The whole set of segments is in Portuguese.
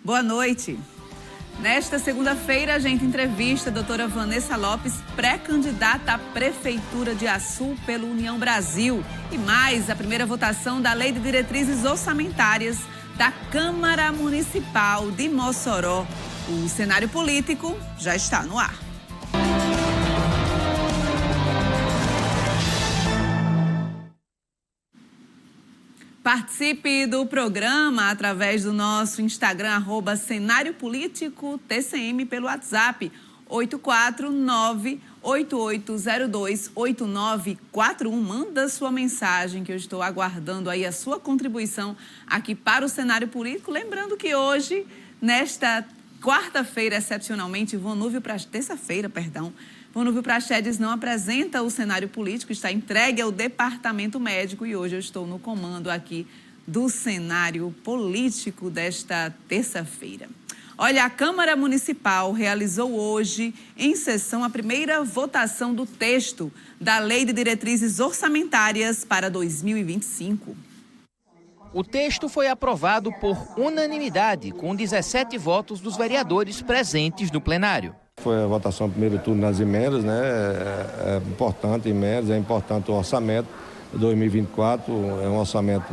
Boa noite. Nesta segunda-feira, a gente entrevista a doutora Vanessa Lopes, pré-candidata à Prefeitura de Açu pelo União Brasil. E mais, a primeira votação da Lei de Diretrizes Orçamentárias da Câmara Municipal de Mossoró. O cenário político já está no ar. Participe do programa através do nosso Instagram, @Cenário Político TCM, pelo WhatsApp 849-8802-8941. Manda sua mensagem que eu estou aguardando aí a sua contribuição aqui para o cenário político. Lembrando que hoje, nesta quarta-feira, excepcionalmente, terça-feira, Vonúvio Praxedes não apresenta o cenário político, está entregue ao departamento médico e hoje eu estou no comando aqui do cenário político desta terça-feira. Olha, a Câmara Municipal realizou hoje, em sessão, a primeira votação do texto da Lei de Diretrizes Orçamentárias para 2025. O texto foi aprovado por unanimidade, com 17 votos dos vereadores presentes no plenário. Foi a votação no primeiro turno nas emendas, né? É importante emendas, é importante o orçamento. 2024 é um orçamento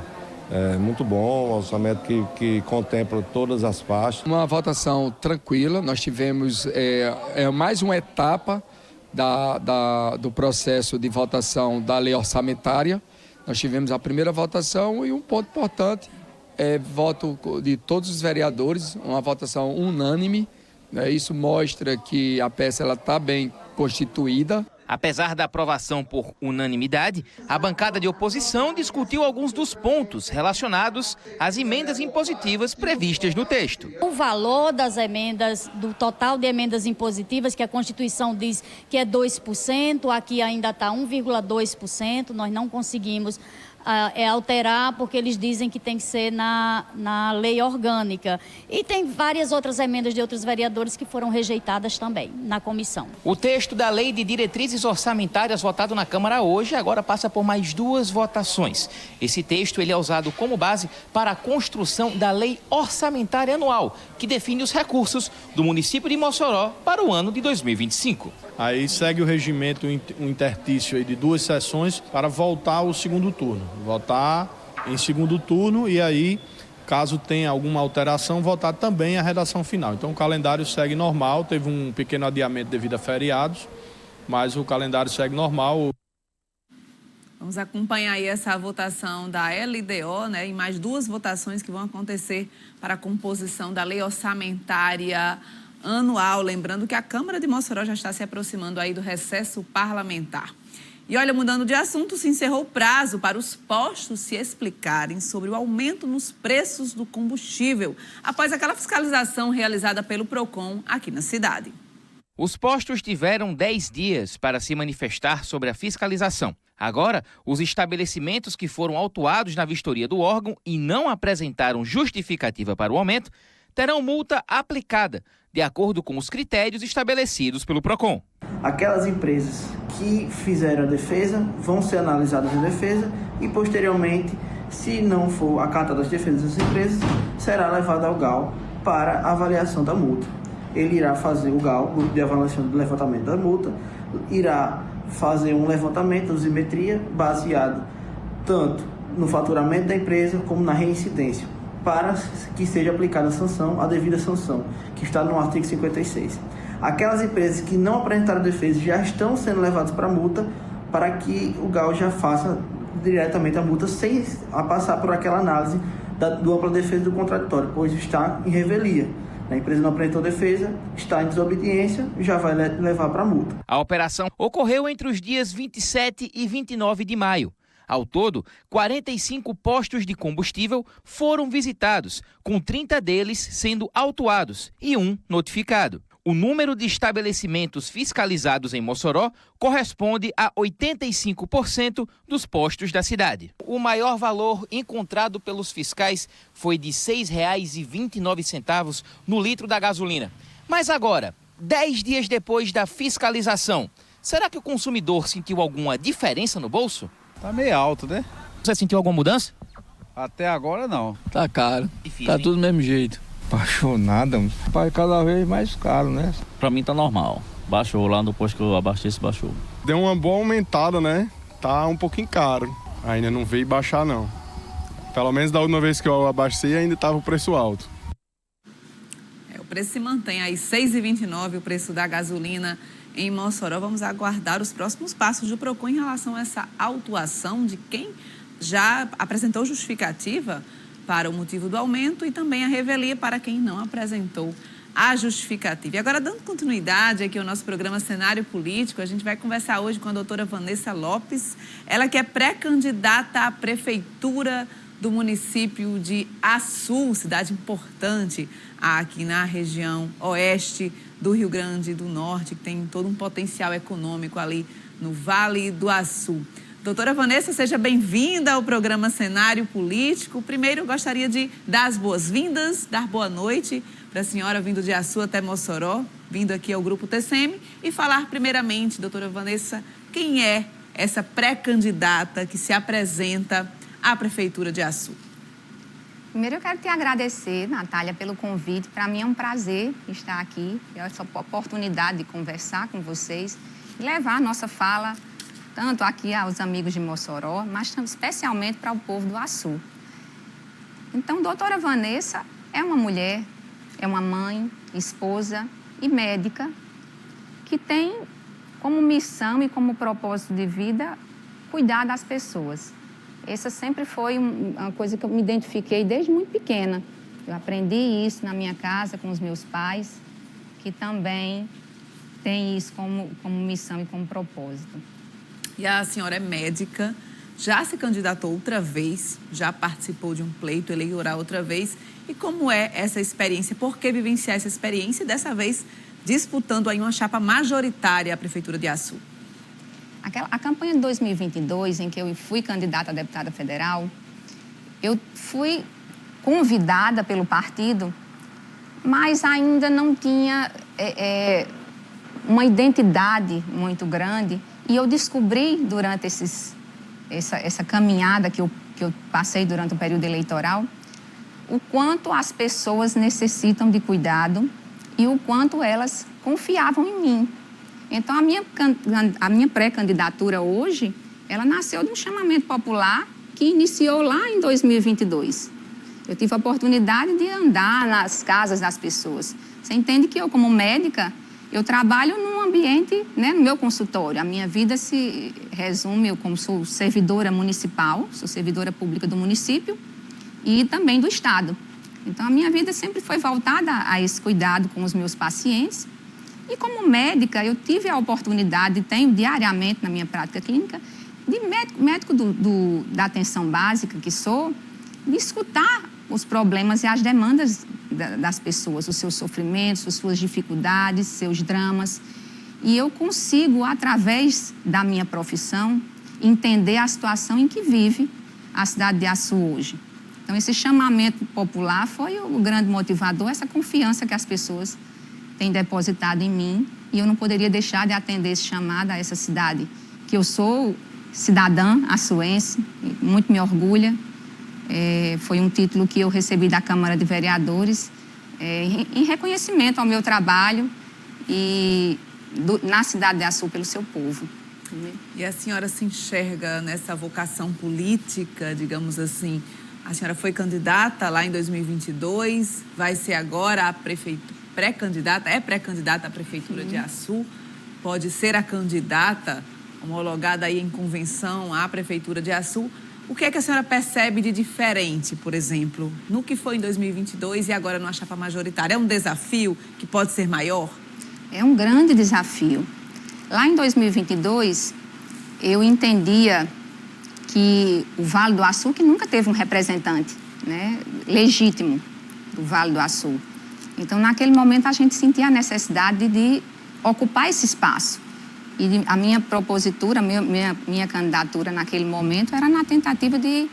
muito bom, um orçamento que contempla todas as faixas. Uma votação tranquila, nós tivemos mais uma etapa do processo de votação da lei orçamentária. Nós tivemos a primeira votação e um ponto importante, voto de todos os vereadores, uma votação unânime. Isso mostra que a peça está bem constituída. Apesar da aprovação por unanimidade, a bancada de oposição discutiu alguns dos pontos relacionados às emendas impositivas previstas no texto. O valor das emendas, do total de emendas impositivas, que a Constituição diz que é 2%, aqui ainda está 1,2%, nós não conseguimos alterar, porque eles dizem que tem que ser na lei orgânica. E tem várias outras emendas de outros vereadores que foram rejeitadas também na comissão. O texto da Lei de Diretrizes Orçamentárias votado na Câmara hoje agora passa por mais 2 votações. Esse texto ele é usado como base para a construção da Lei Orçamentária Anual, que define os recursos do município de Mossoró para o ano de 2025. Aí segue o regimento intertício aí de 2 sessões para voltar ao segundo turno. Votar em segundo turno e aí, caso tenha alguma alteração, votar também a redação final. Então o calendário segue normal, teve um pequeno adiamento devido a feriados, mas o calendário segue normal. Vamos acompanhar aí essa votação da LDO, né? E mais 2 votações que vão acontecer para a composição da lei orçamentária anual. Lembrando que a Câmara de Mossoró já está se aproximando aí do recesso parlamentar. E olha, mudando de assunto, se encerrou o prazo para os postos se explicarem sobre o aumento nos preços do combustível, após aquela fiscalização realizada pelo PROCON aqui na cidade. Os postos tiveram 10 dias para se manifestar sobre a fiscalização. Agora, os estabelecimentos que foram autuados na vistoria do órgão e não apresentaram justificativa para o aumento terão multa aplicada, de acordo com os critérios estabelecidos pelo PROCON. Aquelas empresas que fizeram a defesa vão ser analisadas em defesa e, posteriormente, se não for acatada as defesas das empresas, será levado ao GAU para avaliação da multa. Ele irá fazer o GAU, Grupo de Avaliação do Levantamento da Multa, irá fazer um levantamento de dosimetria baseado tanto no faturamento da empresa como na reincidência, para que seja aplicada a sanção, a devida sanção, que está no artigo 56. Aquelas empresas que não apresentaram defesa já estão sendo levadas para a multa, para que o GAU já faça diretamente a multa sem passar por aquela análise da dupla defesa do contraditório, pois está em revelia. A empresa não apresentou defesa, está em desobediência, já vai levar para a multa. A operação ocorreu entre os dias 27 e 29 de maio. Ao todo, 45 postos de combustível foram visitados, com 30 deles sendo autuados e 1 notificado. O número de estabelecimentos fiscalizados em Mossoró corresponde a 85% dos postos da cidade. O maior valor encontrado pelos fiscais foi de R$ 6,29 no litro da gasolina. Mas agora, 10 dias depois da fiscalização, será que o consumidor sentiu alguma diferença no bolso? Tá meio alto, né? Você sentiu alguma mudança? Até agora não. Tá caro. Difícil, tá hein? tudo do mesmo jeito. Baixou nada, vai cada vez mais caro, né? Pra mim tá normal. Baixou lá no posto que eu abasteço, baixou. Deu uma boa aumentada, né? Tá um pouquinho caro. Ainda não veio baixar, não. Pelo menos da última vez que eu abasteci ainda tava o preço alto. O preço se mantém aí, R$ 6,29 o preço da gasolina em Mossoró. Vamos aguardar os próximos passos do PROCON em relação a essa autuação de quem já apresentou justificativa para o motivo do aumento e também a revelia para quem não apresentou a justificativa. E agora, dando continuidade aqui ao nosso programa Cenário Político, a gente vai conversar hoje com a doutora Vanessa Lopes, ela que é pré-candidata à prefeitura do município de Açu, cidade importante aqui na região oeste do Rio Grande do Norte, que tem todo um potencial econômico ali no Vale do Açu. Doutora Vanessa, seja bem-vinda ao programa Cenário Político. Primeiro, eu gostaria de dar as boas-vindas, dar boa noite para a senhora vindo de Açu até Mossoró, vindo aqui ao Grupo TCM, e falar primeiramente, doutora Vanessa, quem é essa pré-candidata que se apresenta à Prefeitura de Açu? Primeiro eu quero te agradecer, Natália, pelo convite. Para mim é um prazer estar aqui, essa oportunidade de conversar com vocês e levar a nossa fala tanto aqui aos amigos de Mossoró, mas especialmente para o povo do Açu. Então, doutora Vanessa é uma mulher, é uma mãe, esposa e médica que tem como missão e como propósito de vida cuidar das pessoas. Essa sempre foi uma coisa que eu me identifiquei desde muito pequena. Eu aprendi isso na minha casa com os meus pais, que também têm isso como missão e como propósito. E a senhora é médica, já se candidatou outra vez, já participou de um pleito eleitoral outra vez. E como é essa experiência? Por que vivenciar essa experiência e dessa vez disputando aí uma chapa majoritária à Prefeitura de Açu? A campanha de 2022, em que eu fui candidata a deputada federal, eu fui convidada pelo partido, mas ainda não tinha uma identidade muito grande. E eu descobri durante essa caminhada que eu passei durante o período eleitoral, o quanto as pessoas necessitam de cuidado e o quanto elas confiavam em mim. Então, a minha pré-candidatura hoje, ela nasceu de um chamamento popular que iniciou lá em 2022. Eu tive a oportunidade de andar nas casas das pessoas. Você entende que eu, como médica, eu trabalho num ambiente, né, no meu consultório. A minha vida se resume, eu como sou servidora municipal, sou servidora pública do município e também do Estado. Então, a minha vida sempre foi voltada a esse cuidado com os meus pacientes. E como médica, eu tive a oportunidade, tenho diariamente na minha prática clínica, de médico da atenção básica que sou, de escutar os problemas e as demandas das pessoas, os seus sofrimentos, as suas dificuldades, seus dramas. E eu consigo, através da minha profissão, entender a situação em que vive a cidade de Açu hoje. Então, esse chamamento popular foi o grande motivador, essa confiança que as pessoas têm depositado em mim. E eu não poderia deixar de atender esse chamado a essa cidade, que eu sou cidadã açuense, muito me orgulha. Foi um título que eu recebi da Câmara de Vereadores em reconhecimento ao meu trabalho e na cidade de Açu pelo seu povo. E a senhora se enxerga nessa vocação política, digamos assim? A senhora foi candidata lá em 2022, vai ser agora a pré-candidata à Prefeitura de Açu, pode ser a candidata homologada aí em convenção à Prefeitura de Açu. O que é que a senhora percebe de diferente, por exemplo, no que foi em 2022 e agora numa chapa majoritária? É um desafio que pode ser maior? É um grande desafio. Lá em 2022, eu entendia que o Vale do Açu, que nunca teve um representante, né, legítimo do Vale do Açu. Então, naquele momento, a gente sentia a necessidade de ocupar esse espaço. E a minha propositura, minha candidatura naquele momento era na tentativa de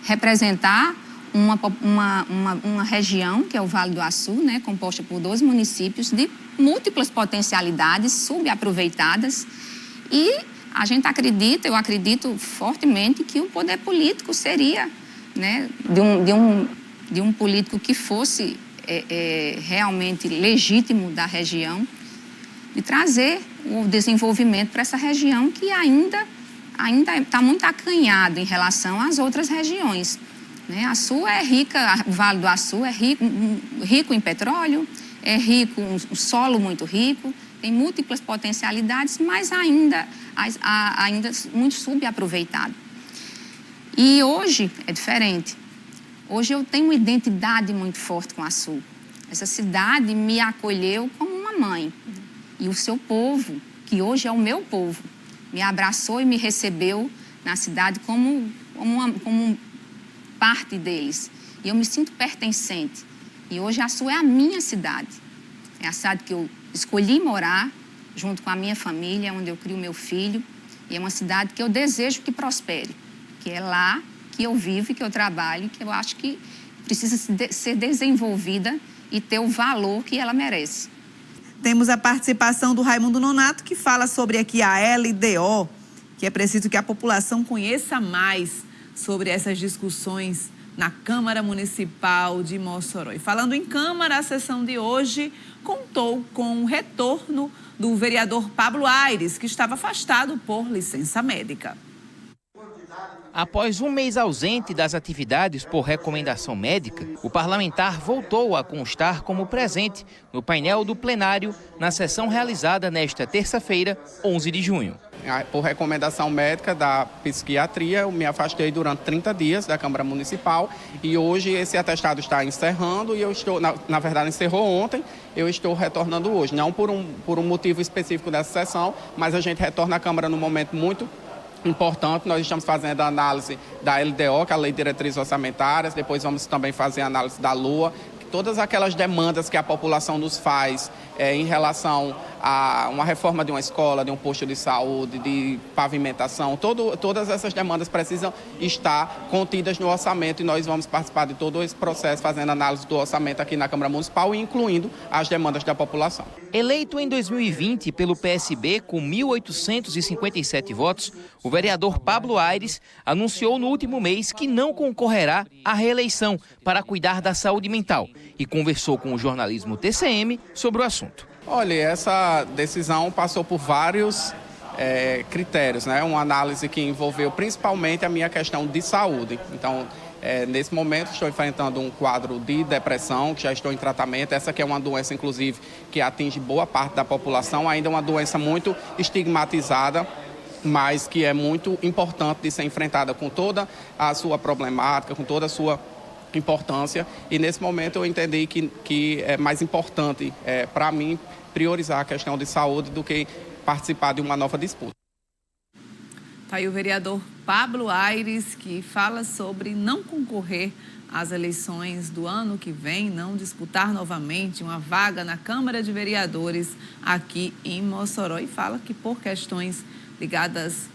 representar uma região, que é o Vale do Açu, né, composta por 12 municípios de múltiplas potencialidades subaproveitadas. E a gente acredita, eu acredito fortemente que o poder político seria, né, de um político que fosse realmente legítimo da região, de trazer o desenvolvimento para essa região que ainda está muito acanhado em relação às outras regiões. Né? A Açu é rica, o Vale do Açu é rico em petróleo, é rico, um solo muito rico, tem múltiplas potencialidades, mas ainda muito subaproveitado. E hoje é diferente. Hoje eu tenho uma identidade muito forte com a Açu. Essa cidade me acolheu como uma mãe. E o seu povo, que hoje é o meu povo, me abraçou e me recebeu na cidade como parte deles. E eu me sinto pertencente. E hoje a Açu é a minha cidade. É a cidade que eu escolhi morar, junto com a minha família, onde eu crio meu filho. E é uma cidade que eu desejo que prospere. Que é lá que eu vivo e que eu trabalho, que eu acho que precisa ser desenvolvida e ter o valor que ela merece. Temos a participação do Raimundo Nonato, que fala sobre aqui a LDO, que é preciso que a população conheça mais sobre essas discussões na Câmara Municipal de Mossoró. E falando em Câmara, a sessão de hoje contou com o retorno do vereador Pablo Aires, que estava afastado por licença médica. Após um mês ausente das atividades por recomendação médica, o parlamentar voltou a constar como presente no painel do plenário na sessão realizada nesta terça-feira, 11 de junho. Por recomendação médica da psiquiatria, eu me afastei durante 30 dias da Câmara Municipal e hoje esse atestado está encerrando e eu estou, na verdade encerrou ontem, eu estou retornando hoje. Não por um motivo específico dessa sessão, mas a gente retorna à Câmara num momento muito importante. Nós estamos fazendo a análise da LDO, que é a Lei de Diretrizes Orçamentárias, depois vamos também fazer a análise da LOA, todas aquelas demandas que a população nos faz em relação a uma reforma de uma escola, de um posto de saúde, de pavimentação, todas essas demandas precisam estar contidas no orçamento e nós vamos participar de todo esse processo, fazendo análise do orçamento aqui na Câmara Municipal, incluindo as demandas da população. Eleito em 2020 pelo PSB com 1.857 votos, o vereador Pablo Aires anunciou no último mês que não concorrerá à reeleição para cuidar da saúde mental e conversou com o jornalismo TCM sobre o assunto. Olha, essa decisão passou por vários critérios, né? Uma análise que envolveu principalmente a minha questão de saúde. Então, nesse momento estou enfrentando um quadro de depressão, que já estou em tratamento. Essa que é uma doença, inclusive, que atinge boa parte da população, ainda uma doença muito estigmatizada, mas que é muito importante de ser enfrentada com toda a sua problemática, com toda a sua importância. E nesse momento eu entendi que é mais importante para mim priorizar a questão de saúde do que participar de uma nova disputa. Está aí o vereador Pablo Aires, que fala sobre não concorrer às eleições do ano que vem, não disputar novamente uma vaga na Câmara de Vereadores aqui em Mossoró, e fala que por questões ligadas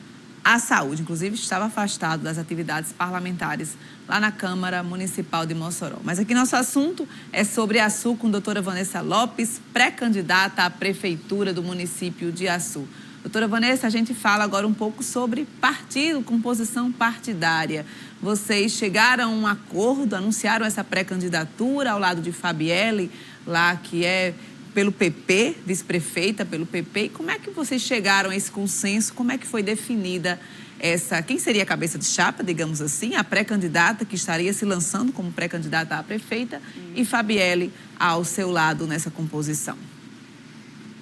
à saúde, inclusive estava afastado das atividades parlamentares lá na Câmara Municipal de Mossoró. Mas aqui nosso assunto é sobre Açu com a doutora Vanessa Lopes, pré-candidata à Prefeitura do município de Açu. Doutora Vanessa, a gente fala agora um pouco sobre partido, composição partidária. Vocês chegaram a um acordo, anunciaram essa pré-candidatura ao lado de Fabielle, lá que é pelo PP, vice-prefeita pelo PP. E como é que vocês chegaram a esse consenso? Como é que foi definida quem seria a cabeça de chapa, digamos assim, a pré-candidata que estaria se lançando como pré-candidata à prefeita e Fabielle ao seu lado nessa composição?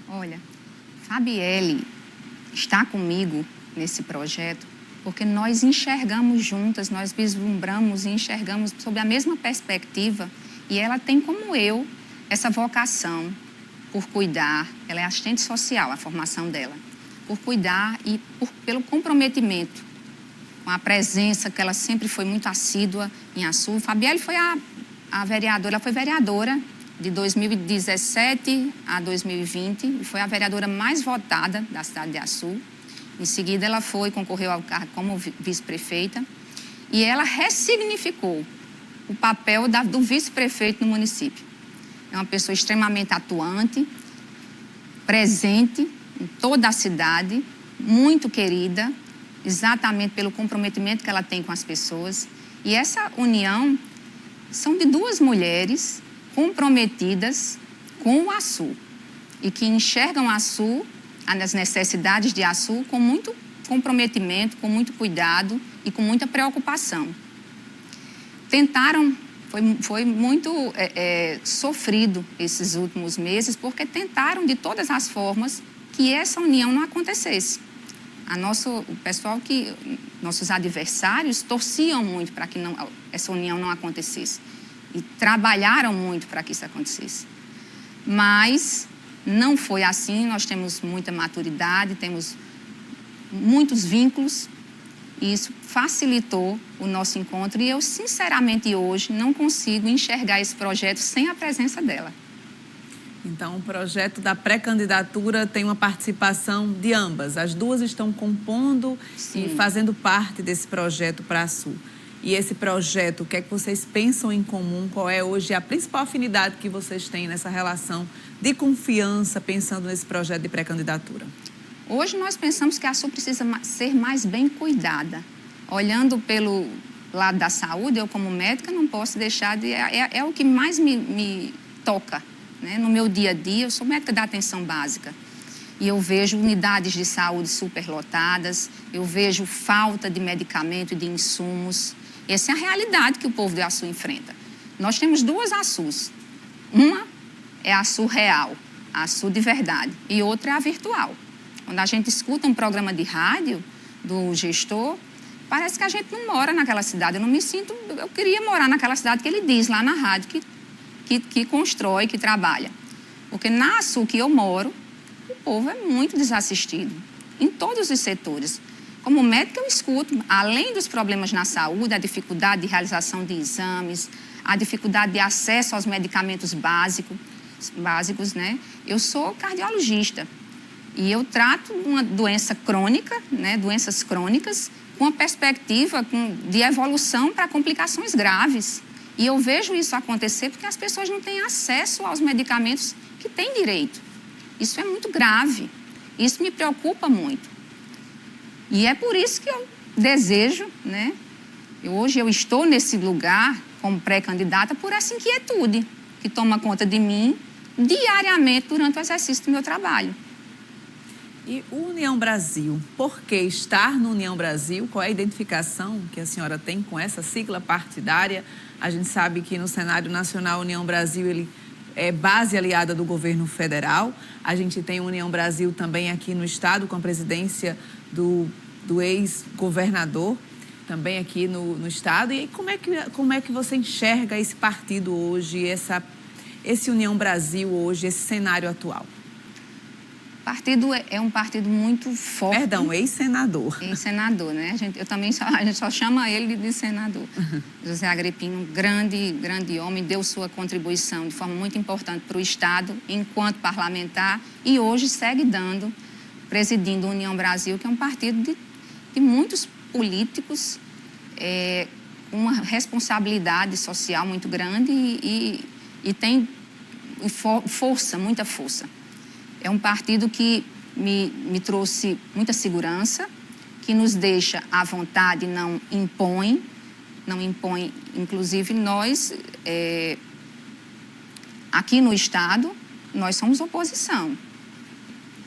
Olha, Fabielle está comigo nesse projeto porque nós enxergamos juntas, nós vislumbramos e enxergamos sob a mesma perspectiva e ela tem como eu essa vocação por cuidar, ela é assistente social, a formação dela, por cuidar e pelo comprometimento com a presença que ela sempre foi muito assídua em Açu. Fabielle foi a vereadora, ela foi vereadora de 2017 a 2020 e foi a vereadora mais votada da cidade de Açu. Em seguida, ela concorreu ao cargo como vice-prefeita e ela ressignificou o papel do vice-prefeito no município. É uma pessoa extremamente atuante, presente em toda a cidade, muito querida, exatamente pelo comprometimento que ela tem com as pessoas. E essa união são de duas mulheres comprometidas com o Açu e que enxergam a Açu, as necessidades de Açu, com muito comprometimento, com muito cuidado e com muita preocupação. Tentaram, foi muito sofrido esses últimos meses, porque tentaram de todas as formas que essa união não acontecesse. O pessoal nossos adversários torciam muito para que essa união não acontecesse e trabalharam muito para que isso acontecesse. Mas não foi assim, nós temos muita maturidade, temos muitos vínculos e isso facilitou o nosso encontro e eu, sinceramente, hoje não consigo enxergar esse projeto sem a presença dela. Então, o projeto da pré-candidatura tem uma participação de ambas. As duas estão compondo Sim. e fazendo parte desse projeto para a Açu. E esse projeto, o que é que vocês pensam em comum? Qual é hoje a principal afinidade que vocês têm nessa relação de confiança, pensando nesse projeto de pré-candidatura? Hoje nós pensamos que a Açu precisa ser mais bem cuidada. Olhando pelo lado da saúde, eu como médica não posso deixar de... É o que mais me toca, né? No meu dia a dia, eu sou médica da atenção básica. E eu vejo unidades de saúde superlotadas, eu vejo falta de medicamento e de insumos. Essa é a realidade que o povo de Açu enfrenta. Nós temos duas Açus. Uma é a Açu real, a Açu de verdade, e outra é a virtual. Quando a gente escuta um programa de rádio do gestor, parece que a gente não mora naquela cidade. Eu queria morar naquela cidade que ele diz lá na rádio, que constrói, que trabalha. Porque na Açu que eu moro, o povo é muito desassistido, em todos os setores. Como médica, eu escuto, além dos problemas na saúde, a dificuldade de realização de exames, a dificuldade de acesso aos medicamentos básicos, né? Eu sou cardiologista e eu trato uma doença crônica, né? Doenças crônicas, com uma perspectiva de evolução para complicações graves. E eu vejo isso acontecer porque as pessoas não têm acesso aos medicamentos que têm direito. Isso é muito grave, isso me preocupa muito. E é por isso que eu desejo, né? Hoje eu estou nesse lugar como pré-candidata por essa inquietude que toma conta de mim diariamente durante o exercício do meu trabalho. E o União Brasil, por que estar no União Brasil? Qual é a identificação que a senhora tem com essa sigla partidária? A gente sabe que no cenário nacional, a União Brasil ele é base aliada do governo federal. A gente tem a União Brasil também aqui no estado, com a presidência do ex-governador, também aqui no estado. E como é que você enxerga esse partido hoje, esse União Brasil hoje, esse cenário atual? O partido é um partido muito forte. Perdão, ex-senador. Ex-senador, né? A gente só chama ele de senador. José Agripino, grande homem, deu sua contribuição de forma muito importante para o Estado, enquanto parlamentar, e hoje segue presidindo a União Brasil, que é um partido de muitos políticos, uma responsabilidade social muito grande e tem força, muita força. É um partido que me trouxe muita segurança, que nos deixa à vontade, não impõe, inclusive nós, aqui no Estado, nós somos oposição.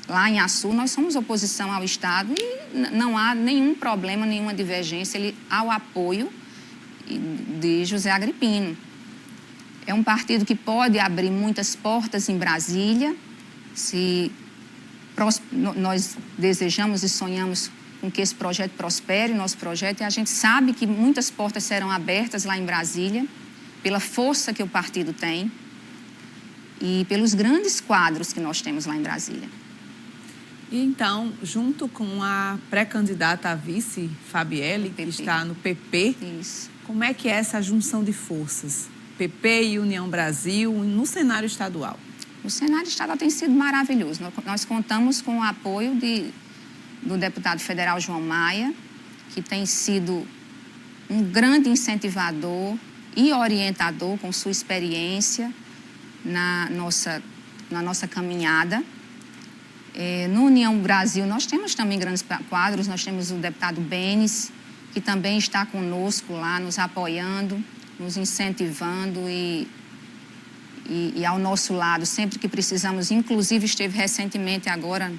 Lá em Açu, nós somos oposição ao Estado e não há nenhum problema, nenhuma divergência ao apoio de José Agripino. É um partido que pode abrir muitas portas em Brasília, se nós desejamos e sonhamos com que esse projeto prospere, nosso projeto, e a gente sabe que muitas portas serão abertas lá em Brasília, pela força que o partido tem e pelos grandes quadros que nós temos lá em Brasília. E então, junto com a pré-candidata a vice, Fabielle, que está no PP, Isso. Como é que é essa junção de forças? PP e União Brasil no cenário estadual? O cenário estadual tem sido maravilhoso. Nós contamos com o apoio do deputado federal João Maia, que tem sido um grande incentivador e orientador com sua experiência na nossa caminhada. No União Brasil, nós temos também grandes quadros. Nós temos o deputado Benes, que também está conosco lá, nos apoiando, nos incentivando e e ao nosso lado, sempre que precisamos. Inclusive, esteve recentemente agora,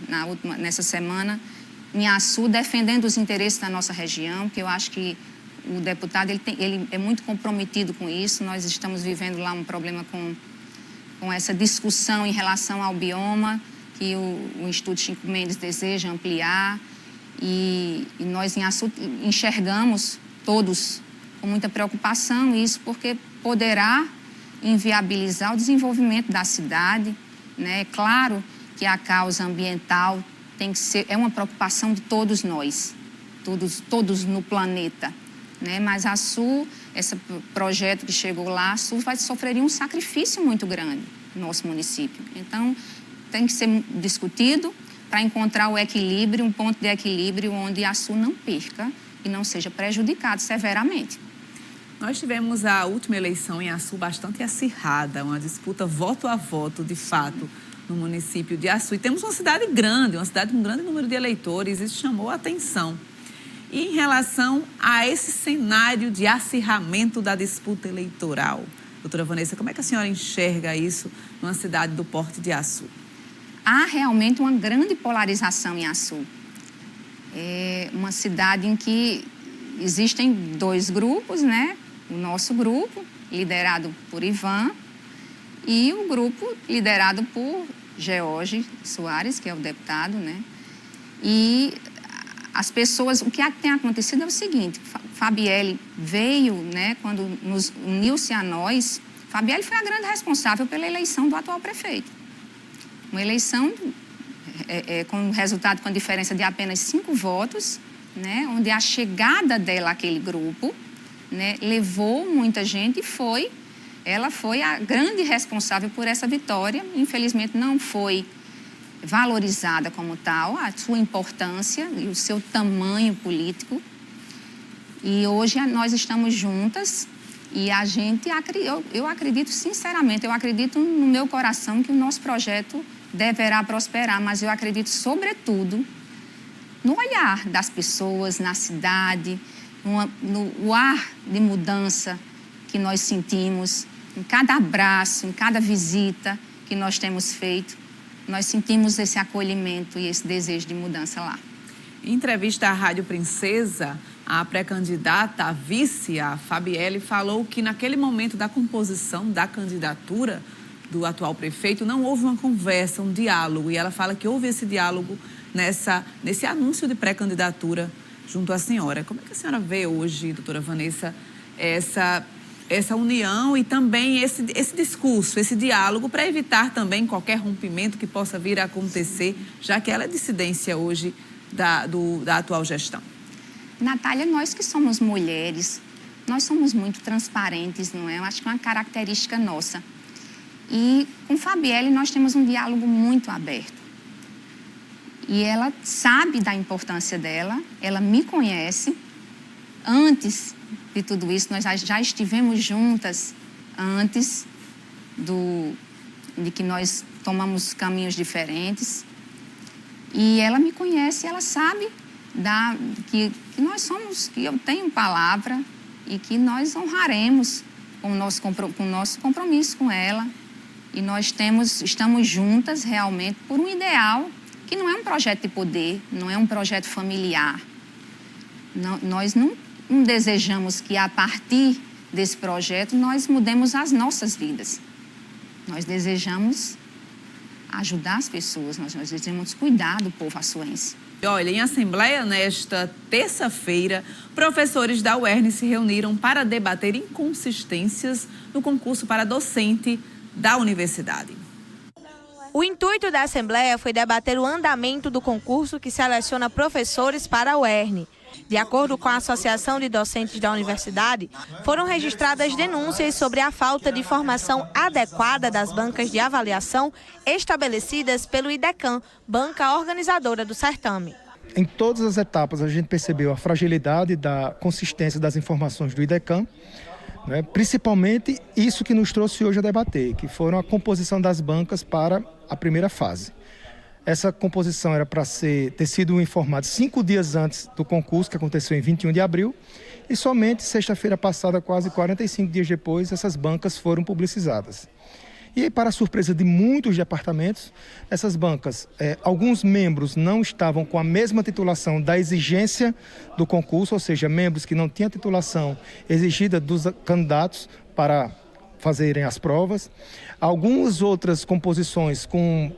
nessa semana, em Açu, defendendo os interesses da nossa região, que eu acho que o deputado ele é muito comprometido com isso. Nós estamos vivendo lá um problema com essa discussão em relação ao bioma, que o Instituto Chico Mendes deseja ampliar. E nós, em Açu, enxergamos todos com muita preocupação isso, porque poderá inviabilizar o desenvolvimento da cidade, né? É claro que a causa ambiental é uma preocupação de todos nós, todos no planeta, né? Mas Açu, esse projeto que chegou lá, Açu vai sofrer um sacrifício muito grande no nosso município. Então, tem que ser discutido para encontrar o equilíbrio, um ponto de equilíbrio onde Açu não perca e não seja prejudicado severamente. Nós tivemos a última eleição em Açu bastante acirrada, uma disputa voto a voto, de fato, no município de Açu. E temos uma cidade grande, uma cidade com um grande número de eleitores, isso chamou a atenção. E em relação a esse cenário de acirramento da disputa eleitoral, doutora Vanessa, como é que a senhora enxerga isso numa cidade do porte de Açu? Há realmente uma grande polarização em Açu. É uma cidade em que existem dois grupos, né? O nosso grupo, liderado por Ivan, e o grupo liderado por George Soares, que é o deputado, né? E as pessoas, o que tem acontecido é o seguinte: Fabielle veio, né? Quando uniu-se a nós, Fabielle foi a grande responsável pela eleição do atual prefeito. Uma eleição com resultado com a diferença de apenas 5 votos, né? Onde a chegada dela àquele grupo, né, levou muita gente e ela foi a grande responsável por essa vitória. Infelizmente, não foi valorizada como tal, a sua importância e o seu tamanho político. E hoje nós estamos juntas e a gente, eu acredito sinceramente, eu acredito no meu coração que o nosso projeto deverá prosperar, mas eu acredito sobretudo no olhar das pessoas, na cidade, no ar de mudança que nós sentimos, em cada abraço, em cada visita que nós temos feito, nós sentimos esse acolhimento e esse desejo de mudança lá. Em entrevista à Rádio Princesa, a pré-candidata, a vice, a Fabielle, falou que naquele momento da composição da candidatura do atual prefeito, não houve uma conversa, um diálogo, e ela fala que houve esse diálogo nesse anúncio de pré-candidatura junto à senhora. Como é que a senhora vê hoje, doutora Vanessa, essa união e também esse discurso, esse diálogo, para evitar também qualquer rompimento que possa vir a acontecer, já que ela é dissidência hoje da atual gestão? Natália, nós que somos mulheres, nós somos muito transparentes, não é? Eu acho que é uma característica nossa. E com Fabielle nós temos um diálogo muito aberto. E ela sabe da importância dela, ela me conhece. Antes de tudo isso, nós já estivemos juntas antes de que nós tomamos caminhos diferentes. E ela me conhece, ela sabe que nós somos, que eu tenho palavra e que nós honraremos com o nosso compromisso com ela. E nós estamos juntas realmente por um ideal que não é um projeto de poder, não é um projeto familiar. Nós não desejamos que, a partir desse projeto, nós mudemos as nossas vidas. Nós desejamos ajudar as pessoas, nós desejamos cuidar do povo açuense. Olha, em assembleia, nesta terça-feira, professores da UERN se reuniram para debater inconsistências no concurso para docente da universidade. O intuito da Assembleia foi debater o andamento do concurso que seleciona professores para a UERN. De acordo com a Associação de Docentes da Universidade, foram registradas denúncias sobre a falta de formação adequada das bancas de avaliação estabelecidas pelo IDECAM, banca organizadora do certame. Em todas as etapas, a gente percebeu a fragilidade da consistência das informações do IDECAM, né? Principalmente isso que nos trouxe hoje a debater, que foram a composição das bancas para a primeira fase. Essa composição era para ter sido informada 5 dias antes do concurso, que aconteceu em 21 de abril, e somente sexta-feira passada, quase 45 dias depois, essas bancas foram publicizadas. E para a surpresa de muitos departamentos, essas bancas, alguns membros não estavam com a mesma titulação da exigência do concurso, ou seja, membros que não tinham titulação exigida dos candidatos para fazerem as provas. Algumas outras composições com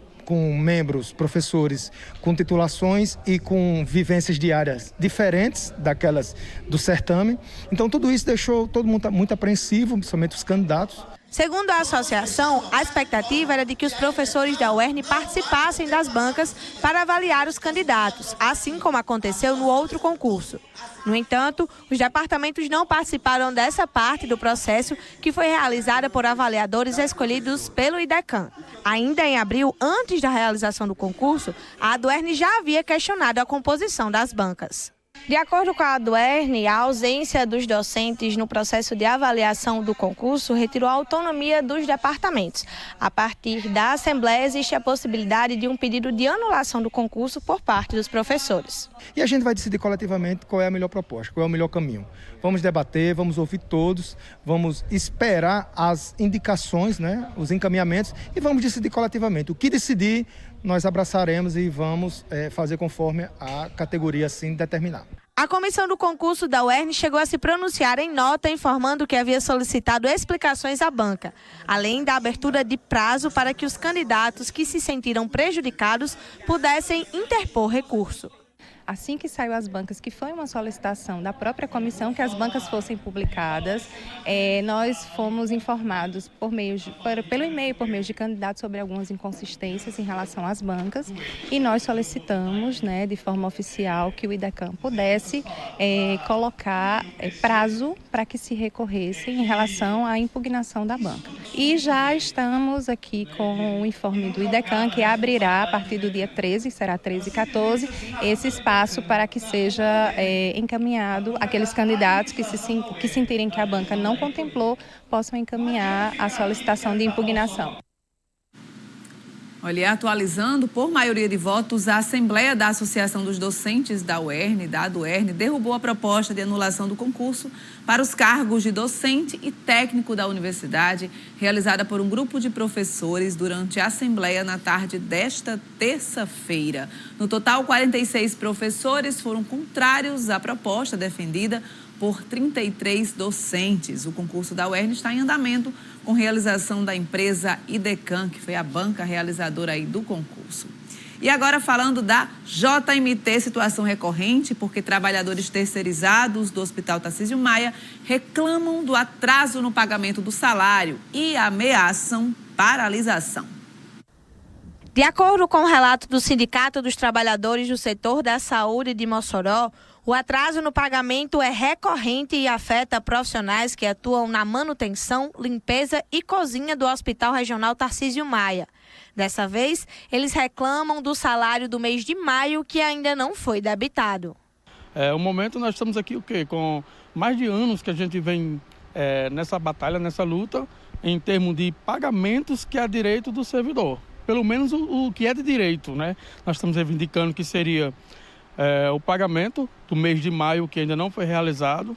membros, professores, com titulações e com vivências diárias diferentes daquelas do certame. Então, tudo isso deixou todo mundo muito apreensivo, principalmente os candidatos. Segundo a associação, a expectativa era de que os professores da UERN participassem das bancas para avaliar os candidatos, assim como aconteceu no outro concurso. No entanto, os departamentos não participaram dessa parte do processo, que foi realizada por avaliadores escolhidos pelo IDECAM. Ainda em abril, antes da realização do concurso, a ADUERN já havia questionado a composição das bancas. De acordo com a ADUERN, a ausência dos docentes no processo de avaliação do concurso retirou a autonomia dos departamentos. A partir da Assembleia, existe a possibilidade de um pedido de anulação do concurso por parte dos professores. E a gente vai decidir coletivamente qual é a melhor proposta, qual é o melhor caminho. Vamos debater, vamos ouvir todos, vamos esperar as indicações, os encaminhamentos, e vamos decidir coletivamente. O que decidir, nós abraçaremos e vamos fazer conforme a categoria assim determinar. A comissão do concurso da UERN chegou a se pronunciar em nota informando que havia solicitado explicações à banca, além da abertura de prazo para que os candidatos que se sentiram prejudicados pudessem interpor recurso. Assim que saiu as bancas, que foi uma solicitação da própria comissão que as bancas fossem publicadas, nós fomos informados pelo e-mail, por meio de candidatos, sobre algumas inconsistências em relação às bancas, e nós solicitamos, de forma oficial, que o IDECAM pudesse colocar prazo para que se recorressem em relação à impugnação da banca. E já estamos aqui com o informe do IDECAM, que abrirá a partir do dia 13, será 13 e 14, esse espaço para que seja encaminhado aqueles candidatos que sentirem que a banca não contemplou, possam encaminhar a solicitação de impugnação. Olha, atualizando, por maioria de votos, a Assembleia da Associação dos Docentes da UERN, da ADUERN, derrubou a proposta de anulação do concurso para os cargos de docente e técnico da universidade, realizada por um grupo de professores durante a Assembleia na tarde desta terça-feira. No total, 46 professores foram contrários à proposta defendida por 33 docentes. O concurso da UERN está em andamento com realização da empresa IDECAM, que foi a banca realizadora aí do concurso. E agora falando da JMT, situação recorrente, porque trabalhadores terceirizados do Hospital Tarcísio Maia reclamam do atraso no pagamento do salário e ameaçam paralisação. De acordo com o relato do Sindicato dos Trabalhadores do Setor da Saúde de Mossoró, o atraso no pagamento é recorrente e afeta profissionais que atuam na manutenção, limpeza e cozinha do Hospital Regional Tarcísio Maia. Dessa vez, eles reclamam do salário do mês de maio, que ainda não foi debitado. O momento nós estamos aqui com mais de anos que a gente vem nessa batalha, nessa luta, em termos de pagamentos que é direito do servidor. Pelo menos o que é de direito, Nós estamos reivindicando que seria o pagamento do mês de maio, que ainda não foi realizado,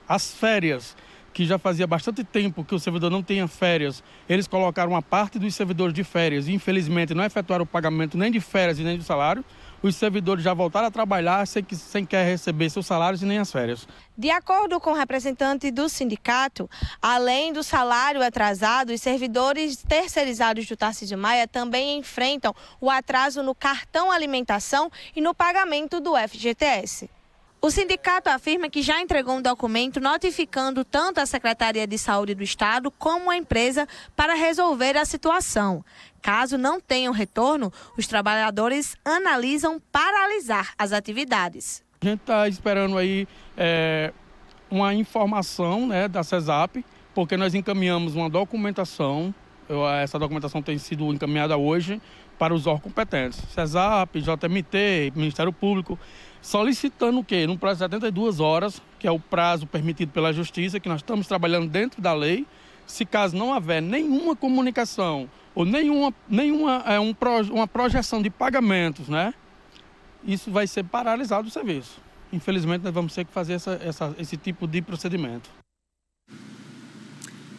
As férias, que já fazia bastante tempo que o servidor não tinha férias, eles colocaram uma parte dos servidores de férias e, infelizmente, não efetuaram o pagamento nem de férias e nem do salário. Os servidores já voltaram a trabalhar sem querer receber seus salários e nem as férias. De acordo com o representante do sindicato, além do salário atrasado, os servidores terceirizados do Tarcísio Maia também enfrentam o atraso no cartão alimentação e no pagamento do FGTS. O sindicato afirma que já entregou um documento notificando tanto a Secretaria de Saúde do Estado como a empresa para resolver a situação. Caso não tenham retorno, os trabalhadores analisam paralisar as atividades. A gente está esperando aí uma informação da CESAP, porque nós encaminhamos uma documentação, essa documentação tem sido encaminhada hoje para os órgãos competentes, CESAP, JMT, Ministério Público, solicitando o quê? No prazo de 72 horas, que é o prazo permitido pela Justiça, que nós estamos trabalhando dentro da lei. Se caso não houver nenhuma comunicação ou uma projeção de pagamentos, isso vai ser paralisado o serviço. Infelizmente, nós vamos ter que fazer esse tipo de procedimento.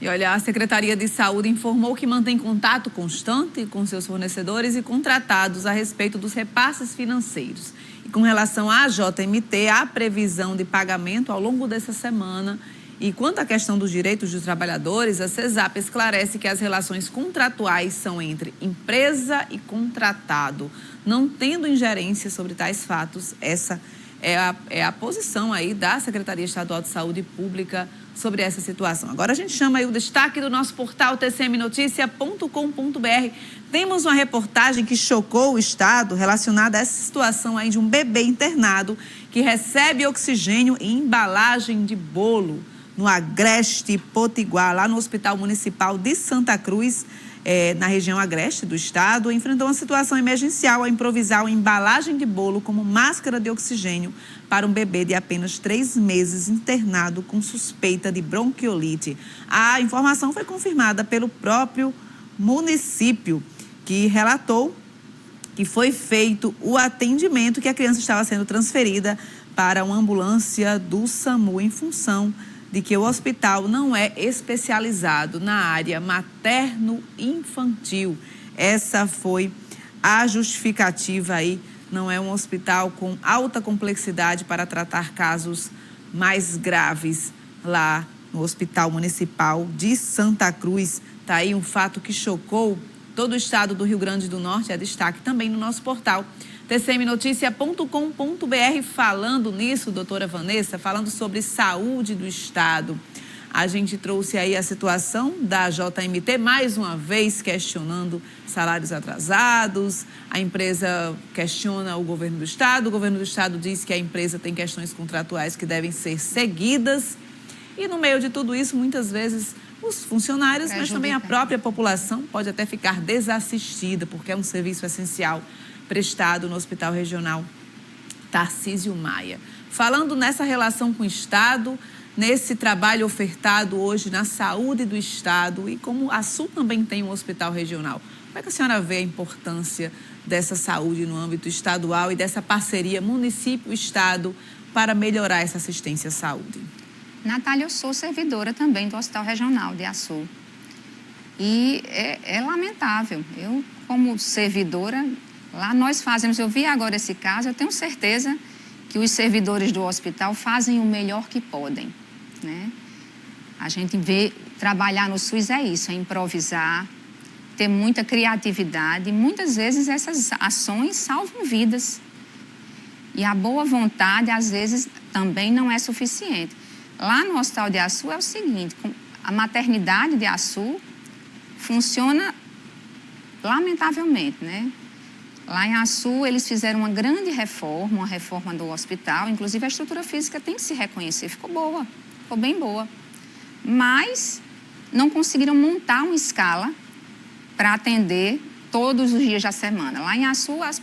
E olha, a Secretaria de Saúde informou que mantém contato constante com seus fornecedores e contratados a respeito dos repasses financeiros. E com relação à JMT, há previsão de pagamento ao longo dessa semana. E quanto à questão dos direitos dos trabalhadores, a CESAP esclarece que as relações contratuais são entre empresa e contratado, não tendo ingerência sobre tais fatos. Essa é a posição aí da Secretaria Estadual de Saúde Pública sobre essa situação. Agora a gente chama aí o destaque do nosso portal tcmnoticia.com.br. Temos uma reportagem que chocou o estado relacionada a essa situação aí de um bebê internado que recebe oxigênio em embalagem de bolo no Agreste Potiguar, lá no Hospital Municipal de Santa Cruz, na região agreste do estado, enfrentou uma situação emergencial ao improvisar uma embalagem de bolo como máscara de oxigênio para um bebê de apenas 3 meses internado com suspeita de bronquiolite. A informação foi confirmada pelo próprio município, que relatou que foi feito o atendimento, que a criança estava sendo transferida para uma ambulância do SAMU em função de que o hospital não é especializado na área materno-infantil. Essa foi a justificativa aí. Não é um hospital com alta complexidade para tratar casos mais graves lá no Hospital Municipal de Santa Cruz. Está aí um fato que chocou todo o estado do Rio Grande do Norte. É destaque também no nosso portal tcmnoticia.com.br. Falando nisso, doutora Vanessa, falando sobre saúde do estado, a gente trouxe aí a situação da JMT, mais uma vez questionando salários atrasados. A empresa questiona o governo do estado diz que a empresa tem questões contratuais que devem ser seguidas. E no meio de tudo isso, muitas vezes, os funcionários, mas também a própria população pode até ficar desassistida, porque é um serviço essencial prestado no Hospital Regional Tarcísio Maia. Falando nessa relação com o Estado, nesse trabalho ofertado hoje na saúde do Estado, e como a Sul também tem um hospital regional, como é que a senhora vê a importância dessa saúde no âmbito estadual e dessa parceria município-Estado para melhorar essa assistência à saúde? Natália, eu sou servidora também do Hospital Regional de Açu. E é lamentável. Eu, como servidora, lá nós fazemos, eu vi agora esse caso, eu tenho certeza que os servidores do hospital fazem o melhor que podem, né? A gente vê, trabalhar no SUS é isso, é improvisar, ter muita criatividade. E muitas vezes essas ações salvam vidas. E a boa vontade, às vezes, também não é suficiente. Lá no Hospital de Açu é o seguinte, a maternidade de Açu funciona lamentavelmente, né? Lá em Açu, eles fizeram uma grande reforma, uma reforma do hospital. Inclusive, a estrutura física tem que se reconhecer. Ficou boa, ficou bem boa. Mas não conseguiram montar uma escala para atender todos os dias da semana. Lá em Açu, as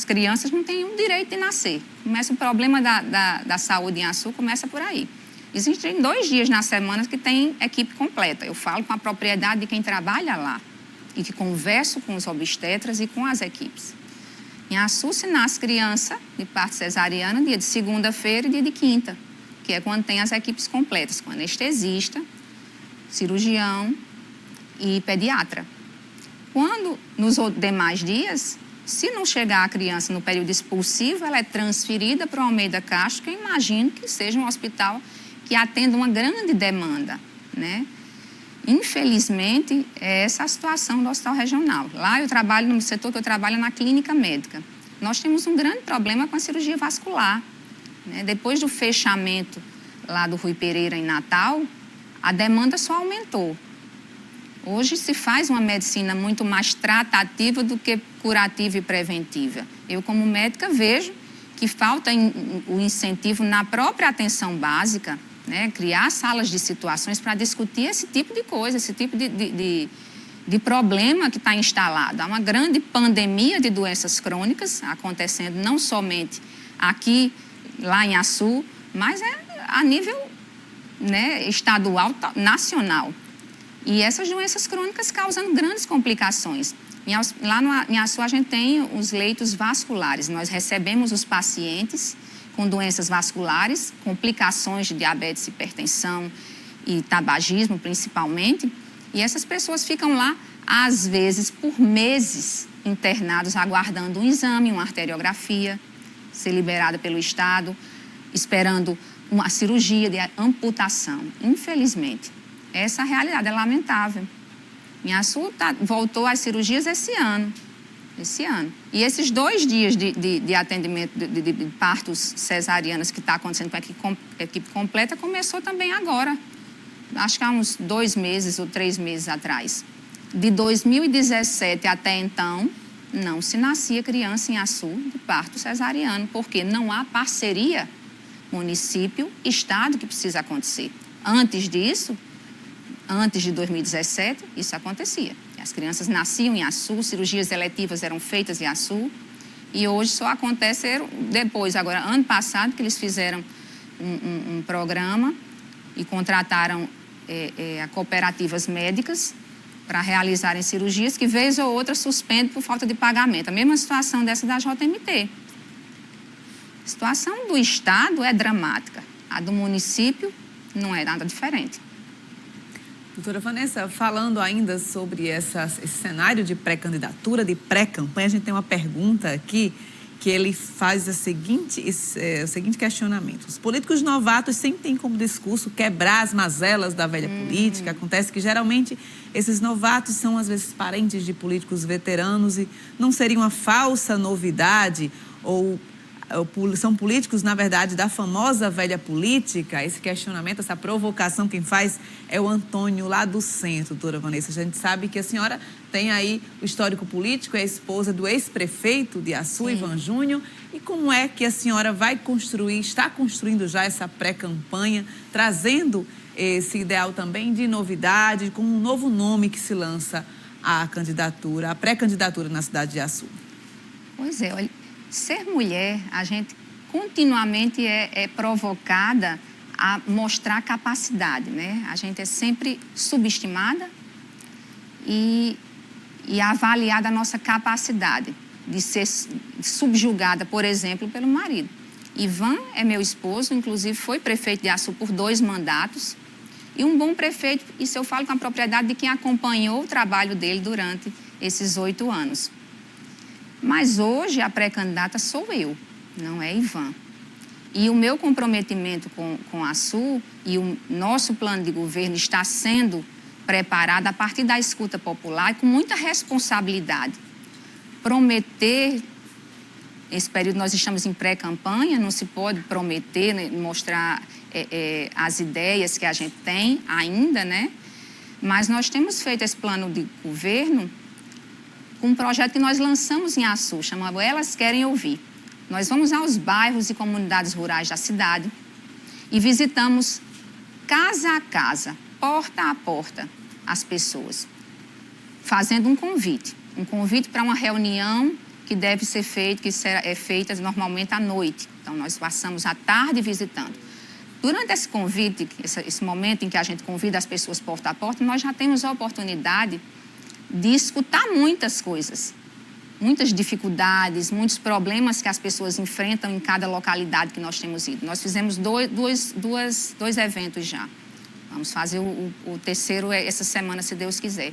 crianças não têm o direito de nascer. Começa o problema da saúde em Açu, começa por aí. Existem 2 dias na semana que tem equipe completa. Eu falo com a propriedade de quem trabalha lá e que converso com os obstetras e com as equipes. Em Açu se nasce criança de parto cesariana dia de segunda-feira e dia de quinta, que é quando tem as equipes completas, com anestesista, cirurgião e pediatra. Quando, nos demais dias, se não chegar a criança no período expulsivo, ela é transferida para o Almeida Castro, que eu imagino que seja um hospital que atenda uma grande demanda, né? Infelizmente, é essa a situação do Hospital Regional. Lá eu trabalho, no setor que eu trabalho, na clínica médica. Nós temos um grande problema com a cirurgia vascular, né? Depois do fechamento lá do Rui Pereira em Natal, a demanda só aumentou. Hoje se faz uma medicina muito mais tratativa do que curativa e preventiva. Eu, como médica, vejo que falta o incentivo na própria atenção básica, né? Criar salas de situações para discutir esse tipo de coisa, esse tipo de problema que está instalado. Há uma grande pandemia de doenças crônicas acontecendo não somente aqui, lá em Açu, mas a nível, né, estadual, nacional. E essas doenças crônicas causam grandes complicações. Lá em Açu a gente tem os leitos vasculares. Nós recebemos os pacientes com doenças vasculares, complicações de diabetes, hipertensão e tabagismo principalmente, e essas pessoas ficam lá, às vezes, por meses internados, aguardando um exame, uma arteriografia, ser liberada pelo Estado, esperando uma cirurgia de amputação. Infelizmente, essa realidade é lamentável. Inhaçu voltou às cirurgias esse ano. E esses 2 dias de atendimento de partos cesarianas que está acontecendo com a equipe completa começou também agora. Acho que há uns 2 meses ou 3 meses atrás. De 2017 até então, não se nascia criança em Inhaçu de parto cesariano, porque não há parceria município-estado que precisa acontecer. Antes disso, antes de 2017, isso acontecia. As crianças nasciam em Inhaçu, cirurgias eletivas eram feitas em Inhaçu, e hoje só acontece depois, agora, ano passado, que eles fizeram um programa e contrataram cooperativas médicas para realizarem cirurgias que, vez ou outra, suspende por falta de pagamento. A mesma situação dessa da JMT. A situação do Estado é dramática. A do município não é nada diferente. Doutora Vanessa, falando ainda sobre esse cenário de pré-candidatura, de pré-campanha, a gente tem uma pergunta aqui que ele faz o seguinte questionamento. Os políticos novatos sempre têm como discurso quebrar as mazelas da velha política. Acontece que, geralmente, esses novatos são, às vezes, parentes de políticos veteranos e não seria uma falsa novidade ou são políticos, na verdade, da famosa velha política? Esse questionamento, essa provocação, quem faz é o Antônio, lá do centro, doutora Vanessa. A gente sabe que a senhora tem aí o histórico político, é a esposa do ex-prefeito de Inhaçu, Ivan Júnior. E como é que a senhora vai construir, está construindo já essa pré-campanha, trazendo esse ideal também de novidade, com um novo nome que se lança à candidatura, à pré-candidatura na cidade de Inhaçu? Pois é, olha, ser mulher, a gente continuamente é provocada a mostrar capacidade, né? A gente é sempre subestimada e avaliada a nossa capacidade de ser subjugada, por exemplo, pelo marido. Ivan é meu esposo, inclusive foi prefeito de Inhaçu por 2 mandatos e um bom prefeito, isso eu falo com a propriedade de quem acompanhou o trabalho dele durante esses 8 anos. Mas hoje a pré-candidata sou eu, não é Ivan. E o meu comprometimento com a Inhaçu e o nosso plano de governo está sendo preparado a partir da escuta popular e com muita responsabilidade. Prometer, nesse período nós estamos em pré-campanha, não se pode prometer, né, mostrar as ideias que a gente tem ainda, né? Mas nós temos feito esse plano de governo com um projeto que nós lançamos em Inhaçu, chamado Elas Querem Ouvir. Nós vamos aos bairros e comunidades rurais da cidade e visitamos casa a casa, porta a porta, as pessoas, fazendo um convite para uma reunião que deve ser feita, que é feita normalmente à noite. Então, nós passamos a tarde visitando. Durante esse convite, esse momento em que a gente convida as pessoas porta a porta, nós já temos a oportunidade de escutar muitas coisas, muitas dificuldades, muitos problemas que as pessoas enfrentam em cada localidade que nós temos ido. Nós fizemos dois eventos já. Vamos fazer o terceiro essa semana, se Deus quiser.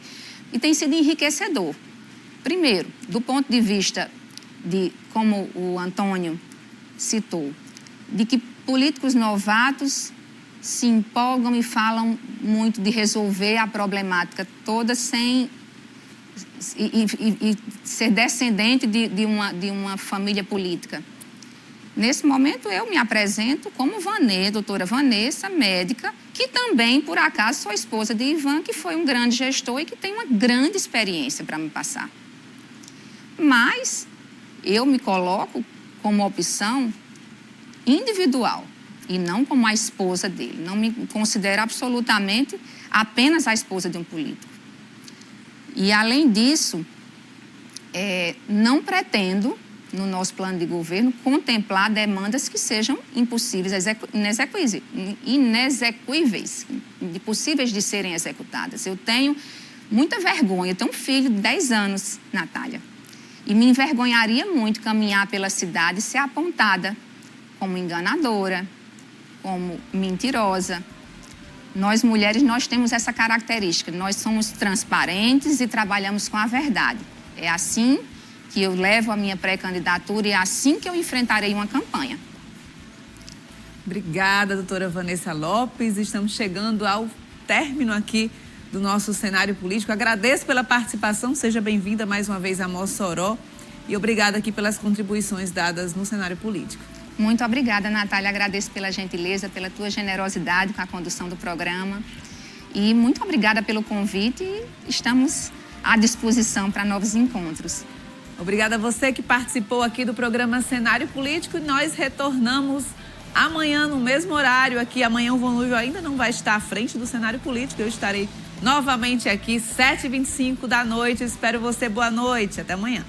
E tem sido enriquecedor. Primeiro, do ponto de vista de, como o Antônio citou, de que políticos novatos se empolgam e falam muito de resolver a problemática toda sem... E ser descendente de uma família política. Nesse momento, eu me apresento como doutora Vanessa, médica, que também, por acaso, sou esposa de Ivan, que foi um grande gestor e que tem uma grande experiência para me passar. Mas eu me coloco como opção individual e não como a esposa dele. Não me considero absolutamente apenas a esposa de um político. E, além disso, não pretendo, no nosso plano de governo, contemplar demandas que sejam impossíveis, inexequíveis, impossíveis de serem executadas. Eu tenho muita vergonha. Eu tenho um filho de 10 anos, Natália, e me envergonharia muito caminhar pela cidade e ser apontada como enganadora, como mentirosa, Nós mulheres, nós temos essa característica, nós somos transparentes e trabalhamos com a verdade. É assim que eu levo a minha pré-candidatura e é assim que eu enfrentarei uma campanha. Obrigada, doutora Vanessa Lopes. Estamos chegando ao término aqui do nosso cenário político. Agradeço pela participação, seja bem-vinda mais uma vez a Mossoró e obrigada aqui pelas contribuições dadas no cenário político. Muito obrigada, Natália. Agradeço pela gentileza, pela tua generosidade com a condução do programa e muito obrigada pelo convite e estamos à disposição para novos encontros. Obrigada a você que participou aqui do programa Cenário Político e nós retornamos amanhã no mesmo horário aqui. Amanhã o Vonúvio ainda não vai estar à frente do cenário político. Eu estarei novamente aqui, 7h25 da noite. Espero você. Boa noite. Até amanhã.